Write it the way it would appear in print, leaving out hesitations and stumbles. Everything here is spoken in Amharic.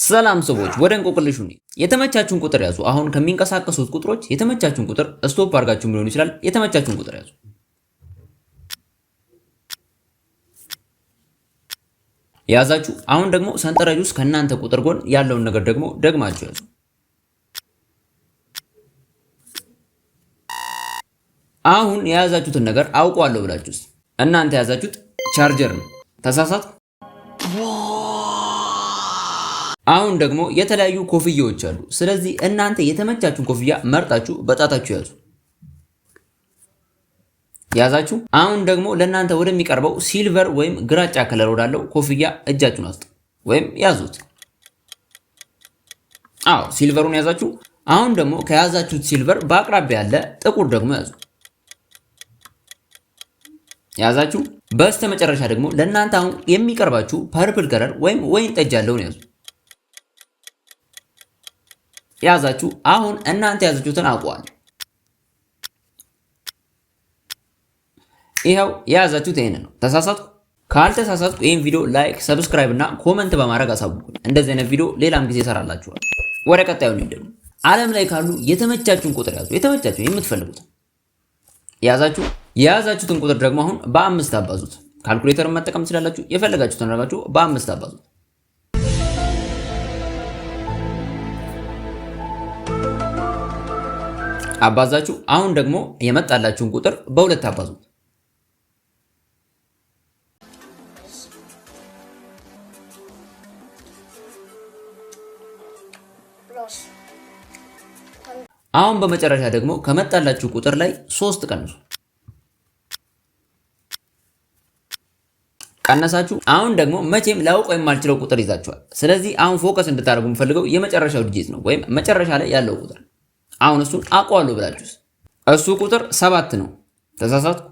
ሰላም ሰዎች ወደ እንቆቅልሹ ነው። የተመቻችሁን ቁጥር ያዙ። አሁን ከሚንቀሳቀሱት ቁጥሮች የተመቻችሁን ቁጥር ስቶፕ አድርጋችሁም ሊሆን ይችላል። የተመቻችሁን ቁጥር ያዙ። ያዛችሁ። አሁን ደግሞ ሰንጠረዥ ውስጥ ከእናንተ ቁጥር ጎን ያለውን ነገር ደግሞ ደግማችሁ ያዙ። አሁን የያዛችሁትን ነገር አውቀዋለሁ ብላችሁስ እናንተ የያዛችሁት ቻርጀር ነው። ተሳሳትኩ? አሁን ደግሞ የተለያዩ ኮፍያዎች አሉ። ስለዚህ እናንተ የተመቻችሁን ኮፍያ መርጣችሁ በጣታችሁ ያዙ። ያዛችሁ። አሁን ደግሞ ለእናንተ ወደሚቀርበው ሲልቨር ወይም ግራጫ ከለር ወዳለው ኮፍያ እጃችሁን አስጡ ወይም ያዙት። አዎ ሲልቨሩን ያዛችሁ። አሁን ደግሞ ከያዛችሁት ሲልቨር በአቅራቢያ ያለ ጥቁር ደግሞ ያዙ። ያዛችሁ። በስተመጨረሻ ደግሞ ለእናንተ አሁን የሚቀርባችሁ ፐርፕል ከለር ወይም ወይን ጠጅ ያለውን ያዙ። ያዛችሁ። አሁን እናንተ ያዛችሁትን አውቀዋል። ይሄው የያዛችሁት ይሄን ነው። ተሳሳትኩ? ካልተሳሳትኩ ይሄን ቪዲዮ ላይክ፣ ሰብስክራይብ እና ኮመንት በማድረግ አሳውቁኝ። እንደዚህ አይነት ቪዲዮ ሌላም ጊዜ እሰራላችኋለሁ። ወደ ቀጣዩ ነው። ዓለም ላይ ካሉ የተመቻችሁን ቁጥር ያዙ። የተመቻችሁን የምትፈልጉት ያዛችሁ። የያዛችሁትን ቁጥር ደግሞ አሁን በ5 አባዙት። ካልኩሌተርን መጠቀም ትችላላችሁ። የፈለጋችሁትን አድርጋችሁ በ5 አባዙት። አባዛችሁ። አሁን ደግሞ የመጣላችሁን ቁጥር በ2 አባዙት። አሁን በመጨረሻ ደግሞ ከመጣላችሁ ቁጥር ላይ 3 ቀንሱ። ቀነሳችሁ። አሁን ደግሞ መቼም ላውቀው የማልችለው ቁጥር ይዛችኋል። ስለዚህ አሁን ፎከስ እንድታደርጉ የምፈልገው የመጨረሻው ዲጂት ነው ወይም መጨረሻ ላይ ያለው ቁጥር። አሁን እሱን አውቀዋለሁ ብላችሁስ እሱ ቁጥር 7 ነው። ተሳሳትኩ?